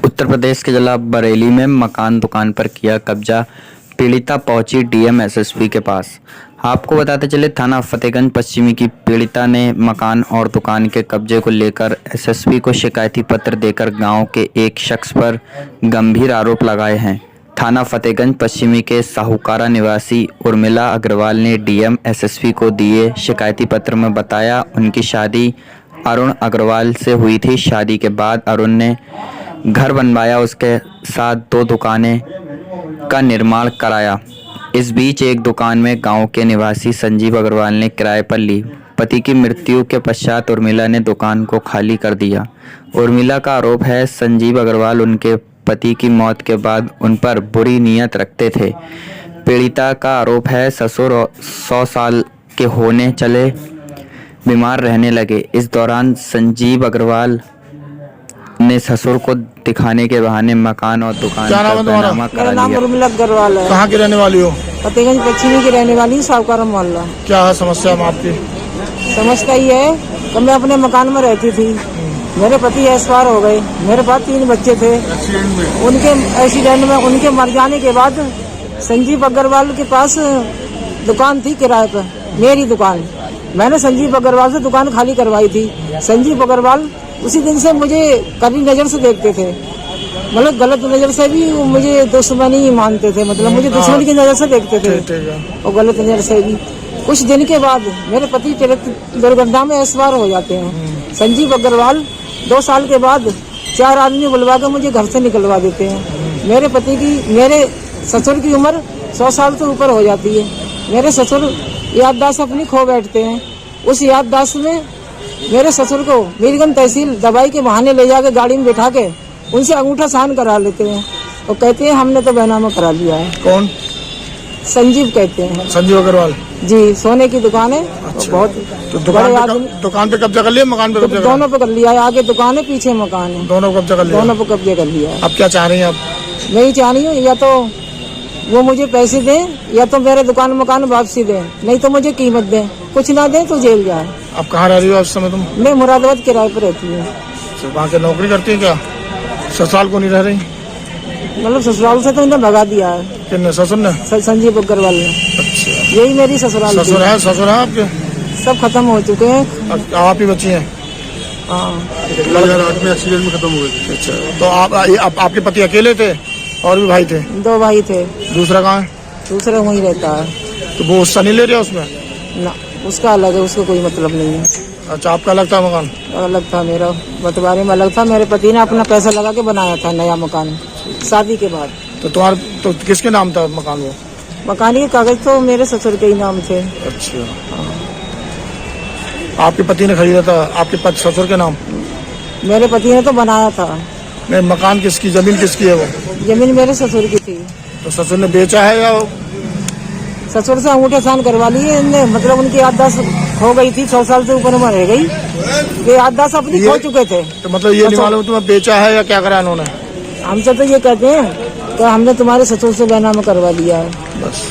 उत्तर प्रदेश के जिला बरेली में मकान दुकान पर किया कब्जा, पीड़िता पहुंची डीएम एसएसपी के पास। आपको बताते चले, थाना फतेहगंज पश्चिमी की पीड़िता ने मकान और दुकान के कब्जे को लेकर एसएसपी को शिकायती पत्र देकर गांव के एक शख्स पर गंभीर आरोप लगाए हैं। थाना फतेहगंज पश्चिमी के साहूकारा निवासी उर्मिला अग्रवाल ने डीएम एसएसपी को दिए शिकायती पत्र में बताया, उनकी शादी अरुण अग्रवाल से हुई थी। शादी के बाद अरुण ने घर बनवाया, उसके साथ 2 दुकानें का निर्माण कराया। इस बीच एक दुकान में गांव के निवासी संजीव अग्रवाल ने किराए पर ली। पति की मृत्यु के पश्चात उर्मिला ने दुकान को खाली कर दिया। उर्मिला का आरोप है, संजीव अग्रवाल उनके पति की मौत के बाद उन पर बुरी नीयत रखते थे। पीड़िता का आरोप है, ससुर 100 साल के होने चले बीमार रहने लगे। इस दौरान संजीव अग्रवाल ने ससुर को दिखाने के बहाने मकान और दुकान का बैनामा करा लिया। मेरा नाम उर्मिला अग्रवाल है। कहाँ की रहने वाली हो? फतेहगंज पश्चिमी की रहने वाली, साहूकारा मोहल्ला। क्या है समस्या है आपकी? समझता ही है कि मैं अपने मकान में रहती थी, मेरे पति एक्सपायर हो गए। मेरे पास 3 बच्चे थे। उनके एक्सीडेंट में उनके मर जाने के बाद संजीव अग्रवाल के पास दुकान थी किराए पर, मेरी दुकान। मैंने संजीव अग्रवाल से दुकान खाली करवाई थी। संजीव अग्रवाल उसी दिन से मुझे कड़ी नजर से देखते थे, मतलब गलत नजर से भी मुझे दुश्मनी ही मानते थे, मतलब मुझे दुश्मनी की नजर से देखते थे और गलत नजर से भी। कुछ दिन के बाद मेरे पति दुर्घटना में एक्सपायर हो जाते हैं। संजीव अग्रवाल 2 साल के बाद 4 आदमी बुलवा कर मुझे घर से निकलवा देते हैं। मेरे ससुर की उम्र 100 साल से ऊपर हो जाती है। मेरे ससुर याददाश्त अपनी खो बैठते हैं। उस याददाश्त में मेरे ससुर को मीरगंज तहसील दवाई के बहाने ले जाके गाड़ी में बैठा के उनसे अंगूठा साइन करा लेते हैं और कहते हैं हमने तो बैनामा करा लिया है। कौन? संजीव कहते हैं। संजीव अग्रवाल जी, सोने की दुकान है। अच्छा। बहुत तो दुकान पे कब्जा कर लिया, मकान पे कब्जा? दोनों पे कर लिया है। आगे दुकान है, पीछे मकान है। दोनों कब्जा कर लिया? दोनों पे कब्जे कर लिया है। अब क्या चाह रही हैं आप? मैं ही चाह रही हूँ या तो वो मुझे पैसे दें या तो मेरे दुकान मकान वापसी दें, नहीं तो मुझे कीमत दें। कुछ ना दें तो जेल जाए। आप कहाँ रह रही हो इस समय तुम? मैं मुरादाबाद किराए पर रहती हूँ। वहाँ के नौकरी करती है क्या? ससुराल को नहीं रह रही? मतलब ससुराल से तो इन्हें भगा दिया है। किसने? ससुर ने? संजीव अग्रवाल ने। अच्छा। यही मेरी ससुराल ससुर है? ससुर है आपके? सब खत्म हो चुके हैं। आप ही बची हैं? हाँ। 2008 में एक्सीडेंट में खत्म हो गए। अच्छा, तो आपके पति अकेले थे और भी भाई थे? 2 भाई थे। दूसरा कहाँ है? दूसरा वहीं रहता है। तो वो हिस्सा नहीं ले रहा उसमें? ना, उसका अलग है, उसको कोई मतलब नहीं है। अच्छा, आपका अलग था मकान? अलग था, मेरा बंटवारे में अलग था। मेरे पति ने अपना पैसा लगा के बनाया था नया मकान शादी के बाद। तो किसके नाम था मकान? वो मकान के कागज तो मेरे ससुर के ही नाम थे। अच्छा। आपके पति ने खरीदा था आपके ससुर के नाम? मेरे पति ने तो बनाया था। नहीं, मकान किसकी, जमीन किसकी है वो? जमीन मेरे ससुर की थी। तो ससुर ने बेचा है या? ससुर से अंगूठे साइन करवा लिए इनने, मतलब उनकी याददाश्त खो गई थी। 100 साल से ऊपर में रह गई, ये याददाश्त अपनी खो चुके थे। तो मतलब ये नहीं मालूम तुम्हें बेचा है या क्या करा इन्होंने? हमसे तो ये कहते हैं कि हमने तुम्हारे ससुर से बैनामा करवा लिया है। बस।